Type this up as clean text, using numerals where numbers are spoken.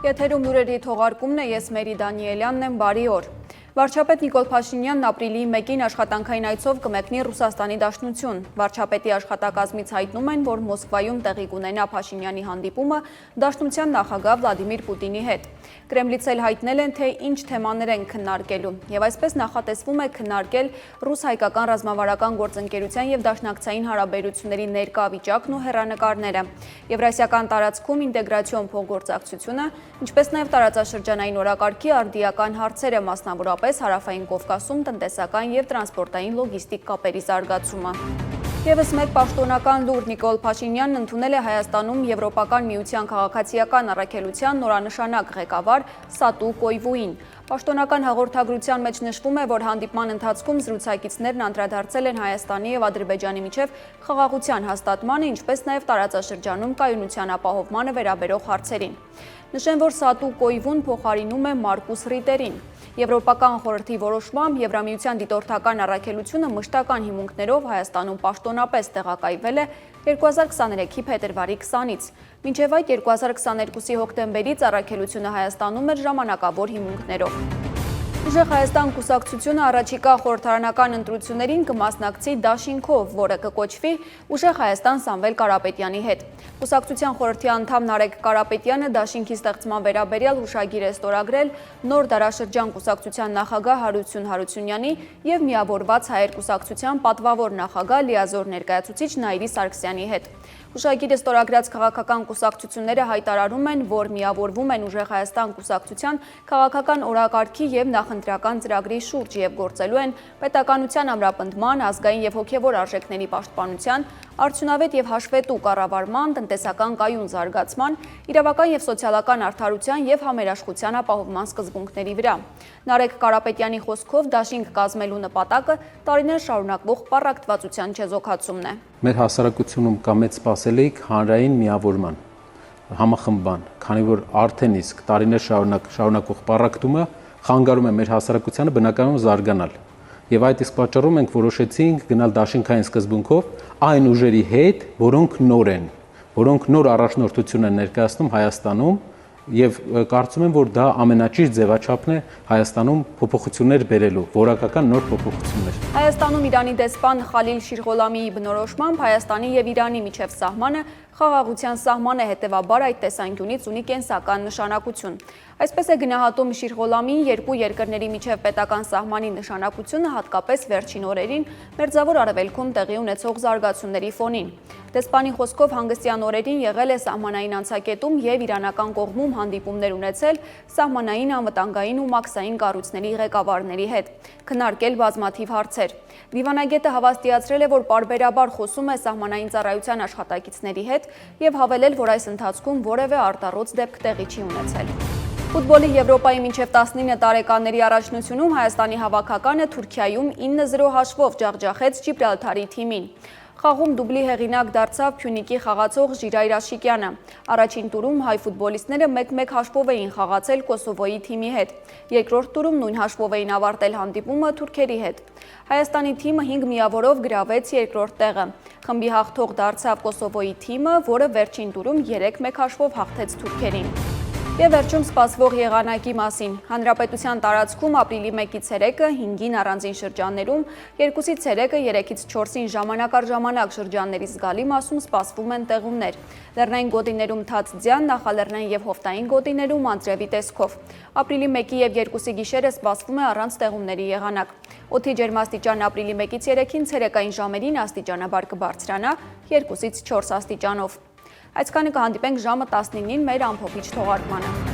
Եթերում լուրերի թողարկումն է, ես Մերի Դանիելյանն եմ, բարի օր։ Վարչապետ Նիկոլ Փաշինյանն ապրիլի 1-ին աշխատանքային այցով կմեկնի Ռուսաստանի Դաշնություն։ Վարչապետի աշխատակազմից հայտնում են, որ Մոսկվայում տեղի կունենա Փաշինյանի հանդիպումը Դաշնության նախագահ Վլադիմիր Պուտինի հետ։ Կրեմլից էլ հայտնել են, թե ինչ թեմաներ են քննարկելու, եւ այսպես նախատեսվում է քննարկել ռուս-հայկական ռազմավարական գործընկերության եւ դաշնակցային հարաբերությունների ներկա վիճակն ու հեռանկարները, Եվրասիական տարածքում ինտեգրացիոն փոխգործակցությունը, ինչպես նաեւ տարածաշրջանային օրակարգի արդիական հարցերը, մասնավորապես Հարավային Կովկասում տնտեսական եւ տրանսպորտային լոգիստիկ կապերի զարգացումը։ Եվս մեկ պաշտոնական լուր Նիկոլ Փաշինյանն ընդունել է Հայաստանում Եվրոպական միության քաղաքացիական առաքելության նորանշանակ ղեկավար Սատու Կոյվուին։ Պաշտոնական հաղորդագրության մեջ նշվում է, որ հանդիպման ընթացքում զրուցակիցներն անդրադարձել են Հայաստանի եւ Ադրբեջանի միջև խաղաղության հաստատմանը, ինչպես նաեւ տարածաշրջանում կայունության ապահովմանը վերաբերող հարցերին։ Նշեն, որ Սատու Կոյվուն փոխարինում է Մարկուս Ռիտերին։ Եվրոպական խորհրդի որոշմամբ Եվրամիության դիտորդական առաքելությունը մշտական հիմունքներով Հայաստանում պաշտոնապես տեղակայվել է 2023-ի փետրվարի 20-ից։ Մինչև այդ 2022-ի հոկտեմբերից առաքելությունը Հայաստանում էր ժամանակավոր հիմունքներով։ Ուժեղ Հայաստան կուսակցությունը առաջիկա խորհրդարանական ընտրություններին կմասնակցի դաշինքով, որը կկոչվի Ուժեղ Հայաստան Սամվել Կարապետյանի հետ։ Կուսակցության խորհրդի անդամ Նարեկ Կարապետյանը դաշինքի ստեղծման վերաբերյալ հուշագիր է ստորագրել նոր դարաշրջան կուսակցության նախագահ Հարություն Հարությունյանի եւ միավորված հայեր կուսակցության պատվավոր նախագահ լիազոր ներկայացուցիչ Նայիրի Սարգսյանի հետ։ Հուշագիրը ստորագրած քաղաքական կուսակցությունները հայտարարում են, որ միավորվում են Ուժեղ Հայաստան կուսակցության քաղաքական օրակարգի եւ նախընտրական ծրագրի շուրջ եւ գործելու են պետականության ամրապնդման, ազգային եւ հոգեվոր արժեքների պաշտպանության, արդյունավետ եւ հաշվետու կառավարման, տնտեսական կայուն զարգացման, իրավական եւ սոցիալական արդարության եւ համերաշխության ապահովման սկզբունքների վրա։ Նարեկ Կարապետյանի խոսքով դաշինք կազմելու նպատակը տարիներ շարունակվող պառակտվածության չեզոքացումն է։ Մեր հասարակությունում կա մեծ սպասելիք հանրային միավորման, համախմբման, քանի որ արդեն իսկ տարիներ շարունակվող պառակտումը խանգարում է մեր հասարակությանը բնականon զարգանալ։ Եվ այդ իսկ պատճառով մենք որոշեցինք գնալ դաշինքային սկզբունքով այն ուժերի հետ, որոնք նոր են, որոնք նոր առաջնորդություն են ներկայացնում Հայաստանում, եւ կարծում եմ, որ դա ամենաճիշտ ձևաչափն է Հայաստանում փոփոխություններ բերելու, որակական նոր փոփոխություններ։ Հայաստանում Իրանի դեսպան Խալիլ Շիրղոլամիի բնորոշմամբ Հայաստանի եւ Իրանի միջև սահմանը խաղաղության սահման է, հետևաբար այդ տեսանկյունից ունի կենսական նշանակություն։ Այսպես է գնահատում Շիրղոլամին երկու երկրների միջև պետական սահմանի նշանակությունը հատկապես վերջին օրերին Մերձավոր Արևելքում տեղի ունեցող զարգացումների ֆոնին։ Դեսպանի խոսքով հանգստյան օրերին եղել է սահմանային անցակետում եւ իրանական կողմում հանդիպումներ ունեցել սահմանային անվտանգային ու մաքսային կառույցների ղեկավարների հետ, քննարկել բազմաթիվ հարցեր։ Դիվանագետը հավաստիացրել է, որ պարբերաբար խոսում է սահմանային ծառայության աշխատակիցների հետ եւ հավելել, որ այս ընթացքում որևէ արտառոց դեպք տեղի չի ունեցել։ Ֆուտբոլի Եվրոպայի մինչև 19 տարեկանների առաջնությունում Հայաստանի հավաքականը Թուրքիայում 9-0 հաշվով ջախջախեց Ջիբրալթարի թիմին։ Խաղում դուբլի հեղինակ դարձավ Փյունիկի խաղացող Ժիրայր Աշիկյանը։ Առաջին տուրում հայ ֆուտբոլիստները 1-1 հաշվով էին խաղացել Կոսովոյի թիմի հետ։ Երկրորդ տուրում նույն հաշվով էին ավարտել հանդիպումը թուրքերի հետ։ Հայաստանի թիմը 5 միավորով գրավեց երկրորդ տեղը։ Խմբի հաղթող դարձավ Կոսովոյի թիմը, որը վերջին տուրում 3-1 հաշվով հաղթեց թուրքերին։ Եվ վերջում սպասվող եղանակի մասին։ Հանրապետության տարածքում ապրիլի 1-ից 3-ը 5-ին առանձին շրջաններում, 2-ից 3-ը 3-ից 4-ին ժամանակ առ ժամանակ շրջանների զգալի մասում սպասվում են տեղումներ։ Լեռնային գոտիներում թաց ձյան, նախալեռնային եւ հովտային գոտիներում անձրևի տեսքով։ Ապրիլի 1-ի եւ 2-ի գիշերը սպասվում է առանց տեղումների եղանակ։ Օդի ջերմաստիճանը ապրիլի 1-ից 3-ին ցերեկային ժամերին աստիճանաբար կբարձրանա 2-ից 4 աստիճանով։ Այսքանը կհանդիպենք ժամը 19-ին մեր ամփոփիչ թողարկմանը։